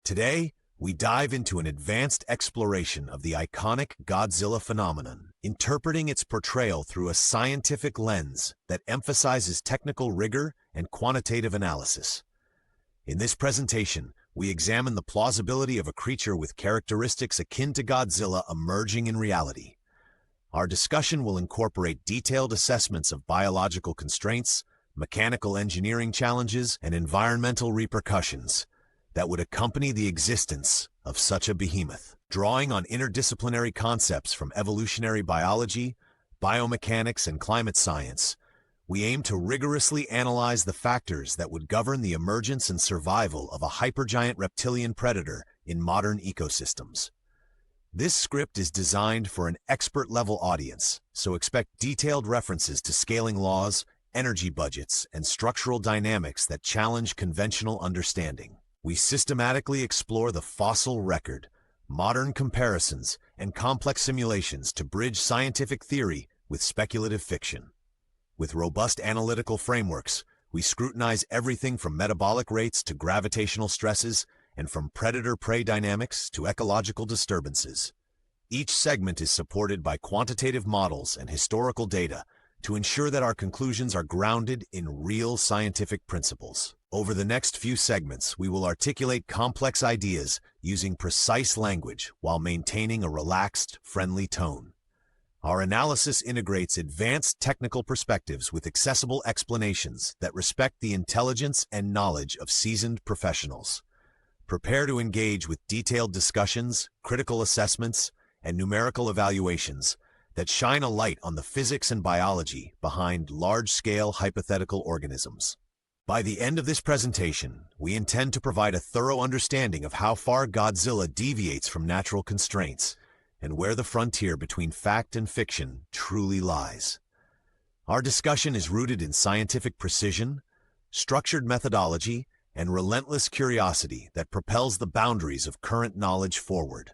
Today, we dive into an advanced exploration of the iconic Godzilla phenomenon, interpreting its portrayal through a scientific lens that emphasizes technical rigor and quantitative analysis. In this presentation, we examine the plausibility of a creature with characteristics akin to Godzilla emerging in reality. Our discussion will incorporate detailed assessments of biological constraints, mechanical engineering challenges, and environmental repercussions that would accompany the existence of such a behemoth. Drawing on interdisciplinary concepts from evolutionary biology, biomechanics, and climate science, we aim to rigorously analyze the factors that would govern the emergence and survival of a hypergiant reptilian predator in modern ecosystems. This script is designed for an expert-level audience, so expect detailed references to scaling laws, energy budgets, and structural dynamics that challenge conventional understanding. We systematically explore the fossil record, modern comparisons, and complex simulations to bridge scientific theory with speculative fiction. With robust analytical frameworks, we scrutinize everything from metabolic rates to gravitational stresses, and from predator-prey dynamics to ecological disturbances. Each segment is supported by quantitative models and historical data to ensure that our conclusions are grounded in real scientific principles. Over the next few segments, we will articulate complex ideas using precise language while maintaining a relaxed, friendly tone. Our analysis integrates advanced technical perspectives with accessible explanations that respect the intelligence and knowledge of seasoned professionals. Prepare to engage with detailed discussions, critical assessments, and numerical evaluations that shine a light on the physics and biology behind large-scale hypothetical organisms. By the end of this presentation, we intend to provide a thorough understanding of how far Godzilla deviates from natural constraints and where the frontier between fact and fiction truly lies. Our discussion is rooted in scientific precision, structured methodology, and relentless curiosity that propels the boundaries of current knowledge forward.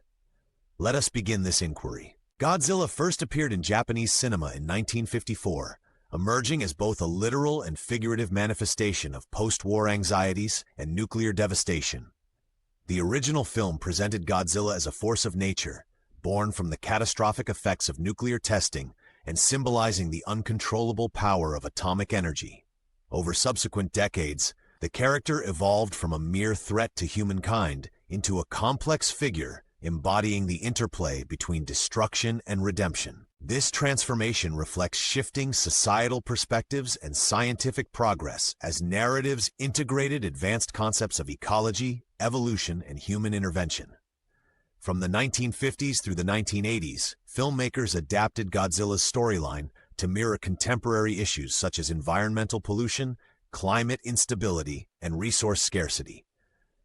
Let us begin this inquiry. Godzilla first appeared in Japanese cinema in 1954, emerging as both a literal and figurative manifestation of post-war anxieties and nuclear devastation. The original film presented Godzilla as a force of nature, born from the catastrophic effects of nuclear testing and symbolizing the uncontrollable power of atomic energy. Over subsequent decades, the character evolved from a mere threat to humankind into a complex figure embodying the interplay between destruction and redemption. This transformation reflects shifting societal perspectives and scientific progress as narratives integrated advanced concepts of ecology, evolution, and human intervention. From the 1950s through the 1980s, filmmakers adapted Godzilla's storyline to mirror contemporary issues such as environmental pollution, climate instability, and resource scarcity.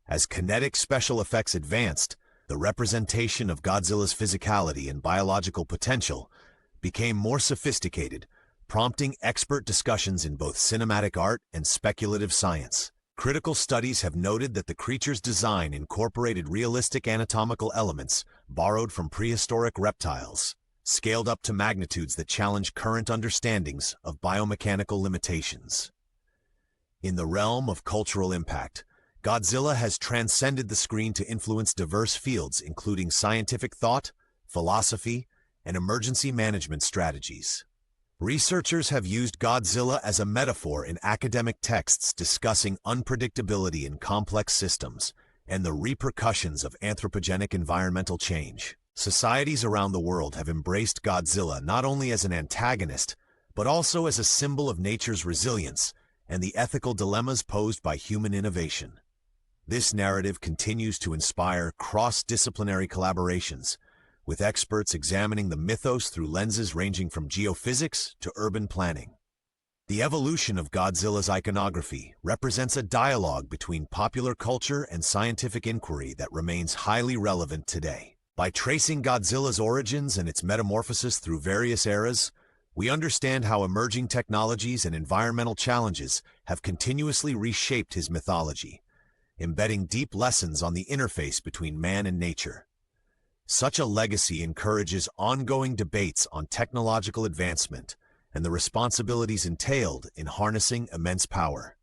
As kinetic special effects advanced, the representation of Godzilla's physicality and biological potential became more sophisticated, prompting expert discussions in both cinematic art and speculative science. Critical studies have noted that the creature's design incorporated realistic anatomical elements borrowed from prehistoric reptiles, scaled up to magnitudes that challenge current understandings of biomechanical limitations. In the realm of cultural impact, Godzilla has transcended the screen to influence diverse fields including scientific thought, philosophy, and emergency management strategies. Researchers have used Godzilla as a metaphor in academic texts discussing unpredictability in complex systems and the repercussions of anthropogenic environmental change. Societies around the world have embraced Godzilla not only as an antagonist, but also as a symbol of nature's resilience and the ethical dilemmas posed by human innovation. This narrative continues to inspire cross-disciplinary collaborations, with experts examining the mythos through lenses ranging from geophysics to urban planning. The evolution of Godzilla's iconography represents a dialogue between popular culture and scientific inquiry that remains highly relevant today. By tracing Godzilla's origins and its metamorphosis through various eras, we understand how emerging technologies and environmental challenges have continuously reshaped his mythology, embedding deep lessons on the interface between man and nature. Such a legacy encourages ongoing debates on technological advancement and the responsibilities entailed in harnessing immense power.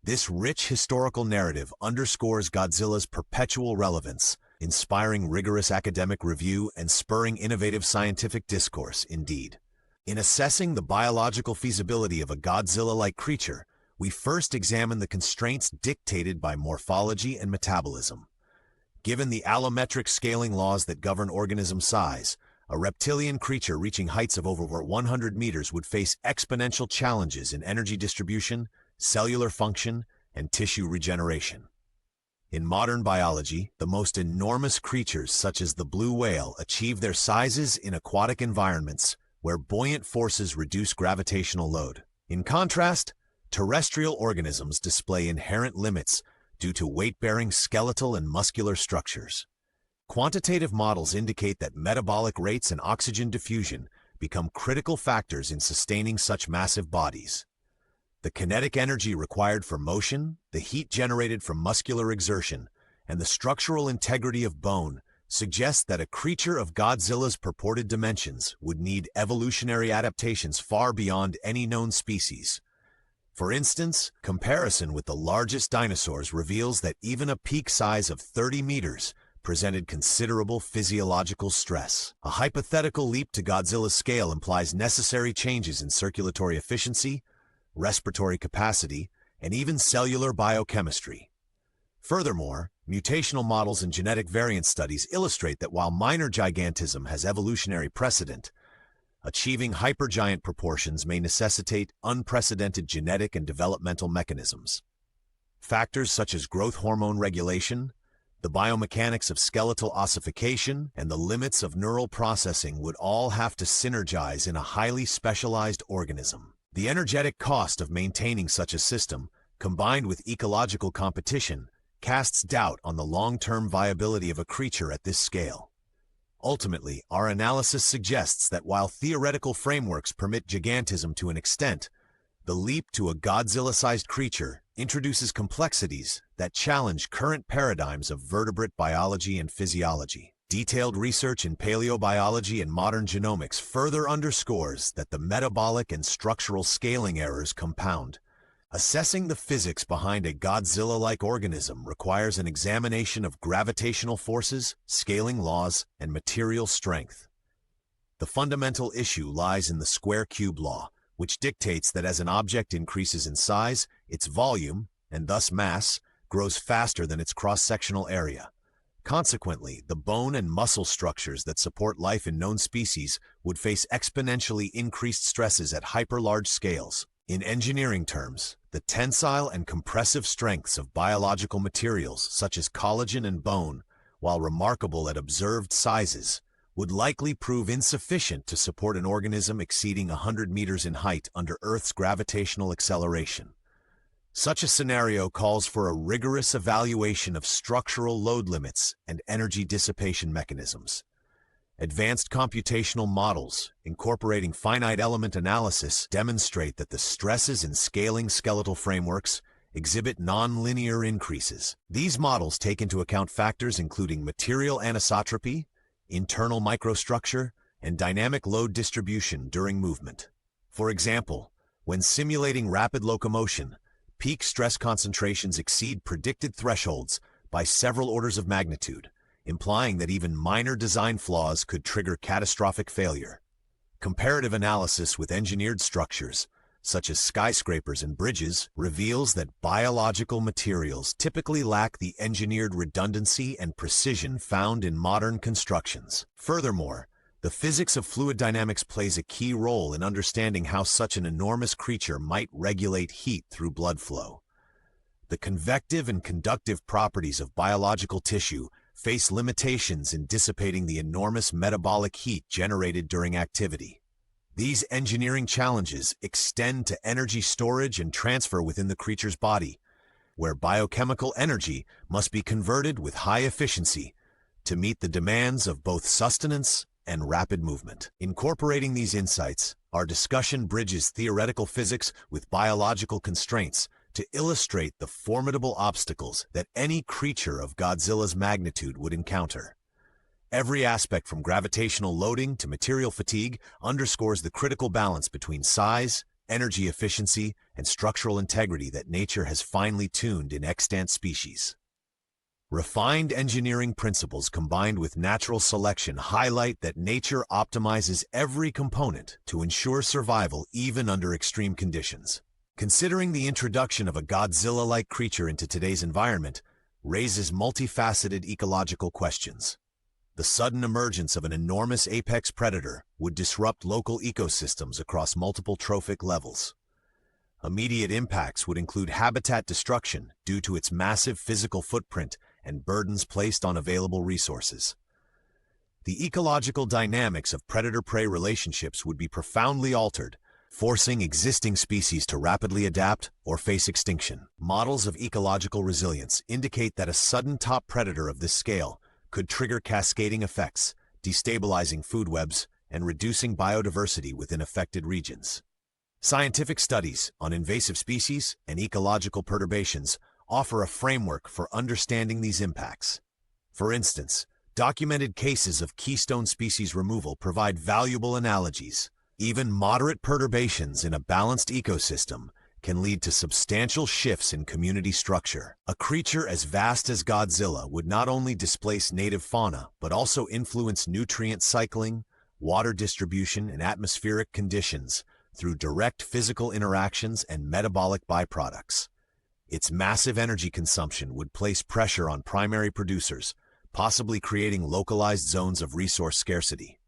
This rich historical narrative underscores Godzilla's perpetual relevance, inspiring rigorous academic review and spurring innovative scientific discourse, indeed. In assessing the biological feasibility of a Godzilla-like creature, we first examine the constraints dictated by morphology and metabolism. Given the allometric scaling laws that govern organism size, a reptilian creature reaching heights of over 100 meters would face exponential challenges in energy distribution, cellular function, and tissue regeneration. In modern biology, the most enormous creatures such as the blue whale achieve their sizes in aquatic environments where buoyant forces reduce gravitational load. In contrast, terrestrial organisms display inherent limits due to weight-bearing skeletal and muscular structures. Quantitative models indicate that metabolic rates and oxygen diffusion become critical factors in sustaining such massive bodies. The kinetic energy required for motion, the heat generated from muscular exertion, and the structural integrity of bone suggest that a creature of Godzilla's purported dimensions would need evolutionary adaptations far beyond any known species. For instance, comparison with the largest dinosaurs reveals that even a peak size of 30 meters presented considerable physiological stress. A hypothetical leap to Godzilla's scale implies necessary changes in circulatory efficiency, respiratory capacity, and even cellular biochemistry. Furthermore, mutational models and genetic variant studies illustrate that while minor gigantism has evolutionary precedent, achieving hypergiant proportions may necessitate unprecedented genetic and developmental mechanisms. Factors such as growth hormone regulation, the biomechanics of skeletal ossification, and the limits of neural processing would all have to synergize in a highly specialized organism. The energetic cost of maintaining such a system, combined with ecological competition, casts doubt on the long-term viability of a creature at this scale. Ultimately, our analysis suggests that while theoretical frameworks permit gigantism to an extent, the leap to a Godzilla-sized creature introduces complexities that challenge current paradigms of vertebrate biology and physiology. Detailed research in paleobiology and modern genomics further underscores that the metabolic and structural scaling errors compound. Assessing the physics behind a Godzilla-like organism requires an examination of gravitational forces, scaling laws, and material strength. The fundamental issue lies in the square-cube law, which dictates that as an object increases in size, its volume, and thus mass, grows faster than its cross-sectional area. Consequently, the bone and muscle structures that support life in known species would face exponentially increased stresses at hyper-large scales. In engineering terms, the tensile and compressive strengths of biological materials such as collagen and bone, while remarkable at observed sizes, would likely prove insufficient to support an organism exceeding 100 meters in height under Earth's gravitational acceleration. Such a scenario calls for a rigorous evaluation of structural load limits and energy dissipation mechanisms. Advanced computational models, incorporating finite element analysis, demonstrate that the stresses in scaling skeletal frameworks exhibit non-linear increases. These models take into account factors including material anisotropy, internal microstructure, and dynamic load distribution during movement. For example, when simulating rapid locomotion, peak stress concentrations exceed predicted thresholds by several orders of magnitude, implying that even minor design flaws could trigger catastrophic failure. Comparative analysis with engineered structures, such as skyscrapers and bridges, reveals that biological materials typically lack the engineered redundancy and precision found in modern constructions. Furthermore, the physics of fluid dynamics plays a key role in understanding how such an enormous creature might regulate heat through blood flow. The convective and conductive properties of biological tissue face limitations in dissipating the enormous metabolic heat generated during activity. These engineering challenges extend to energy storage and transfer within the creature's body, where biochemical energy must be converted with high efficiency to meet the demands of both sustenance and rapid movement. Incorporating these insights, our discussion bridges theoretical physics with biological constraints to illustrate the formidable obstacles that any creature of Godzilla's magnitude would encounter. Every aspect from gravitational loading to material fatigue underscores the critical balance between size, energy efficiency, and structural integrity that nature has finely tuned in extant species. Refined engineering principles combined with natural selection highlight that nature optimizes every component to ensure survival even under extreme conditions. Considering the introduction of a Godzilla-like creature into today's environment raises multifaceted ecological questions. The sudden emergence of an enormous apex predator would disrupt local ecosystems across multiple trophic levels. Immediate impacts would include habitat destruction due to its massive physical footprint and burdens placed on available resources. The ecological dynamics of predator-prey relationships would be profoundly altered, forcing existing species to rapidly adapt or face extinction. Models of ecological resilience indicate that a sudden top predator of this scale could trigger cascading effects, destabilizing food webs and reducing biodiversity within affected regions. Scientific studies on invasive species and ecological perturbations offer a framework for understanding these impacts. For instance, documented cases of keystone species removal provide valuable analogies. Even moderate perturbations in a balanced ecosystem can lead to substantial shifts in community structure. A creature as vast as Godzilla would not only displace native fauna, but also influence nutrient cycling, water distribution, and atmospheric conditions through direct physical interactions and metabolic byproducts. Its massive energy consumption would place pressure on primary producers, possibly creating localized zones of resource scarcity.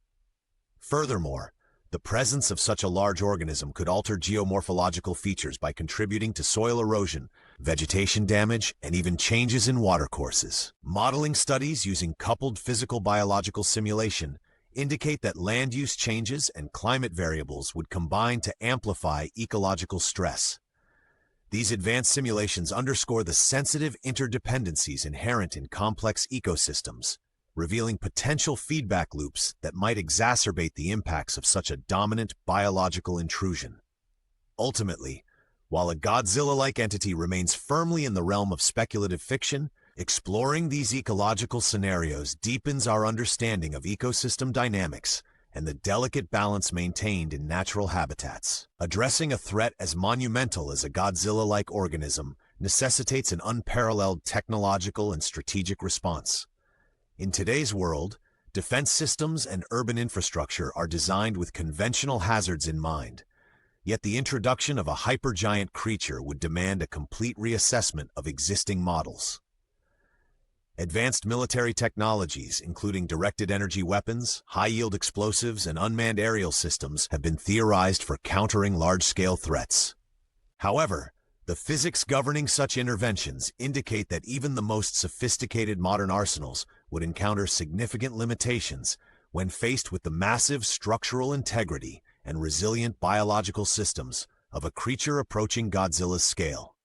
Furthermore, the presence of such a large organism could alter geomorphological features by contributing to soil erosion, vegetation damage, and even changes in watercourses. Modeling studies using coupled physical-biological simulation indicate that land use changes and climate variables would combine to amplify ecological stress. These advanced simulations underscore the sensitive interdependencies inherent in complex ecosystems, revealing potential feedback loops that might exacerbate the impacts of such a dominant biological intrusion. Ultimately, while a Godzilla-like entity remains firmly in the realm of speculative fiction, exploring these ecological scenarios deepens our understanding of ecosystem dynamics and the delicate balance maintained in natural habitats. Addressing a threat as monumental as a Godzilla-like organism necessitates an unparalleled technological and strategic response. In today's world, defense systems and urban infrastructure are designed with conventional hazards in mind, yet the introduction of a hypergiant creature would demand a complete reassessment of existing models. Advanced military technologies, including directed energy weapons, high-yield explosives, and unmanned aerial systems, have been theorized for countering large-scale threats. However, the physics governing such interventions indicate that even the most sophisticated modern arsenals would encounter significant limitations when faced with the massive structural integrity and resilient biological systems of a creature approaching Godzilla's scale.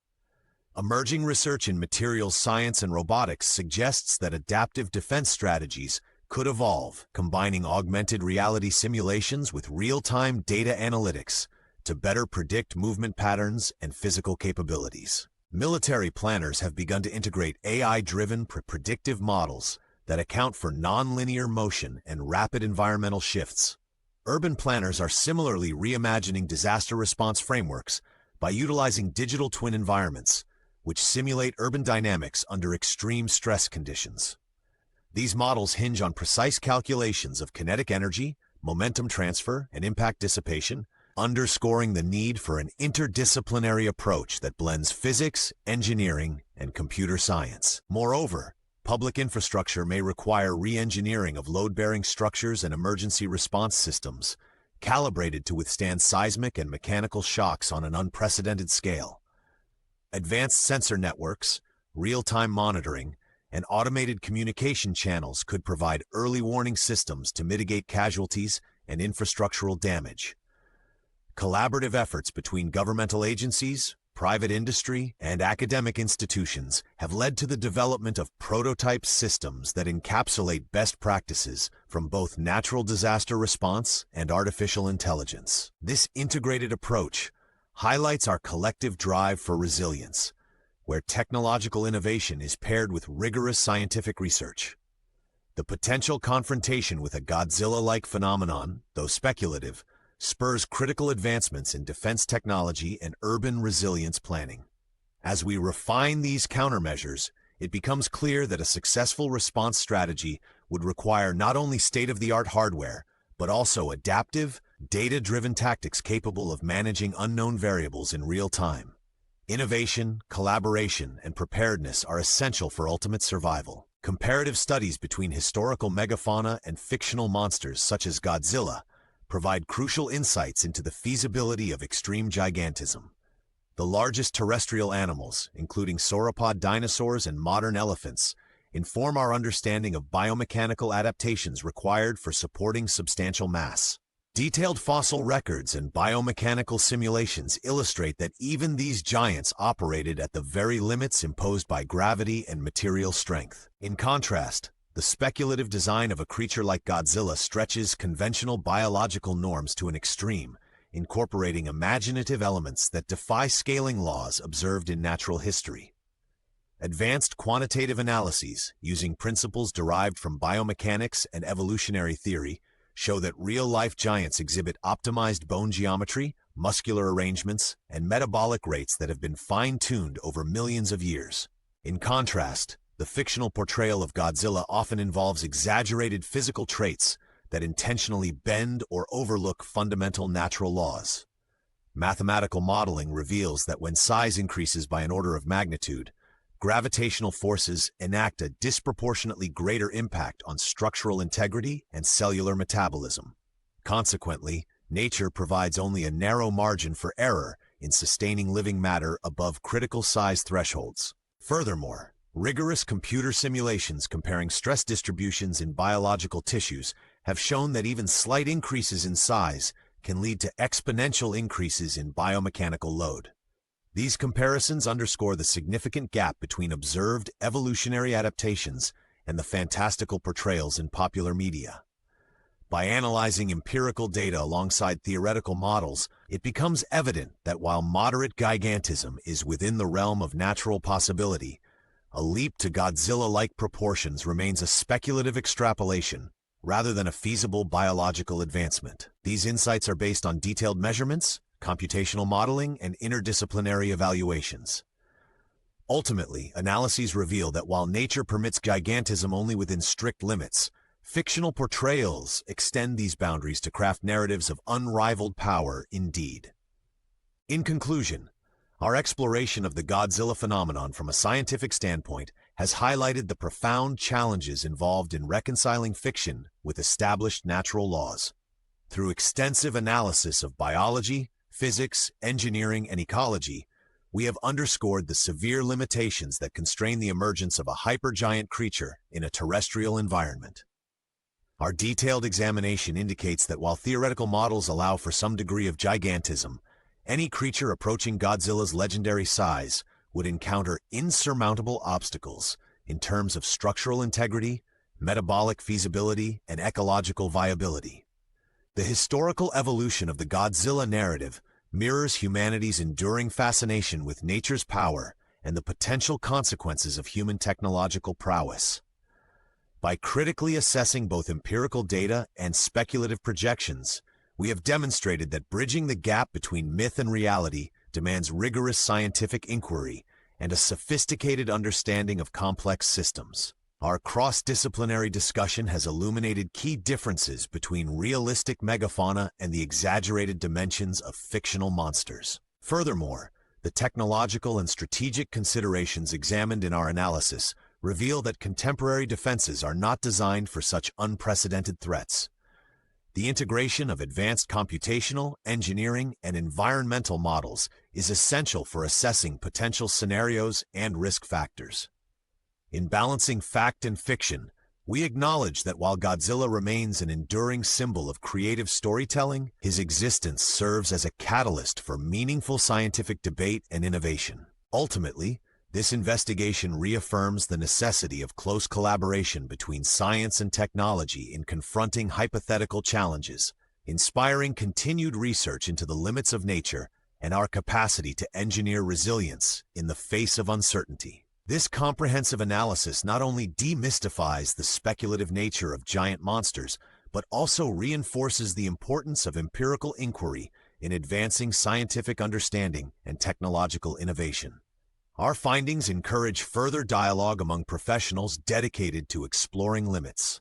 Emerging research in materials science and robotics suggests that adaptive defense strategies could evolve, combining augmented reality simulations with real-time data analytics to better predict movement patterns and physical capabilities. Military planners have begun to integrate AI-driven predictive models that account for nonlinear motion and rapid environmental shifts. Urban planners are similarly reimagining disaster response frameworks by utilizing digital twin environments, which simulate urban dynamics under extreme stress conditions. These models hinge on precise calculations of kinetic energy, momentum transfer, and impact dissipation, underscoring the need for an interdisciplinary approach that blends physics, engineering, and computer science. Moreover, public infrastructure may require re-engineering of load-bearing structures and emergency response systems, calibrated to withstand seismic and mechanical shocks on an unprecedented scale. Advanced sensor networks, real-time monitoring, and automated communication channels could provide early warning systems to mitigate casualties and infrastructural damage. Collaborative efforts between governmental agencies, private industry, and academic institutions have led to the development of prototype systems that encapsulate best practices from both natural disaster response and artificial intelligence. This integrated approach highlights our collective drive for resilience, where technological innovation is paired with rigorous scientific research. The potential confrontation with a Godzilla-like phenomenon, though speculative, spurs critical advancements in defense technology and urban resilience planning. As we refine these countermeasures, it becomes clear that a successful response strategy would require not only state-of-the-art hardware, but also adaptive, data-driven tactics capable of managing unknown variables in real time. Innovation, collaboration, and preparedness are essential for ultimate survival. Comparative studies between historical megafauna and fictional monsters such as Godzilla provide crucial insights into the feasibility of extreme gigantism. The largest terrestrial animals, including sauropod dinosaurs and modern elephants, inform our understanding of biomechanical adaptations required for supporting substantial mass. Detailed fossil records and biomechanical simulations illustrate that even these giants operated at the very limits imposed by gravity and material strength. In contrast, the speculative design of a creature like Godzilla stretches conventional biological norms to an extreme, incorporating imaginative elements that defy scaling laws observed in natural history. Advanced quantitative analyses, using principles derived from biomechanics and evolutionary theory, show that real-life giants exhibit optimized bone geometry, muscular arrangements, and metabolic rates that have been fine-tuned over millions of years. In contrast, the fictional portrayal of Godzilla often involves exaggerated physical traits that intentionally bend or overlook fundamental natural laws. Mathematical modeling reveals that when size increases by an order of magnitude, gravitational forces enact a disproportionately greater impact on structural integrity and cellular metabolism. Consequently, nature provides only a narrow margin for error in sustaining living matter above critical size thresholds. Furthermore, rigorous computer simulations comparing stress distributions in biological tissues have shown that even slight increases in size can lead to exponential increases in biomechanical load. These comparisons underscore the significant gap between observed evolutionary adaptations and the fantastical portrayals in popular media. By analyzing empirical data alongside theoretical models, it becomes evident that while moderate gigantism is within the realm of natural possibility, a leap to Godzilla-like proportions remains a speculative extrapolation rather than a feasible biological advancement. These insights are based on detailed measurements, computational modeling, and interdisciplinary evaluations. Ultimately, analyses reveal that while nature permits gigantism only within strict limits, fictional portrayals extend these boundaries to craft narratives of unrivaled power indeed. In conclusion, our exploration of the Godzilla phenomenon from a scientific standpoint has highlighted the profound challenges involved in reconciling fiction with established natural laws. Through extensive analysis of biology, physics, engineering, and ecology, we have underscored the severe limitations that constrain the emergence of a hypergiant creature in a terrestrial environment. Our detailed examination indicates that while theoretical models allow for some degree of gigantism, any creature approaching Godzilla's legendary size would encounter insurmountable obstacles in terms of structural integrity, metabolic feasibility, and ecological viability. The historical evolution of the Godzilla narrative mirrors humanity's enduring fascination with nature's power and the potential consequences of human technological prowess. By critically assessing both empirical data and speculative projections, we have demonstrated that bridging the gap between myth and reality demands rigorous scientific inquiry and a sophisticated understanding of complex systems. Our cross-disciplinary discussion has illuminated key differences between realistic megafauna and the exaggerated dimensions of fictional monsters. Furthermore, the technological and strategic considerations examined in our analysis reveal that contemporary defenses are not designed for such unprecedented threats. The integration of advanced computational, engineering, and environmental models is essential for assessing potential scenarios and risk factors. In balancing fact and fiction, we acknowledge that while Godzilla remains an enduring symbol of creative storytelling, his existence serves as a catalyst for meaningful scientific debate and innovation. Ultimately, this investigation reaffirms the necessity of close collaboration between science and technology in confronting hypothetical challenges, inspiring continued research into the limits of nature and our capacity to engineer resilience in the face of uncertainty. This comprehensive analysis not only demystifies the speculative nature of giant monsters, but also reinforces the importance of empirical inquiry in advancing scientific understanding and technological innovation. Our findings encourage further dialogue among professionals dedicated to exploring limits.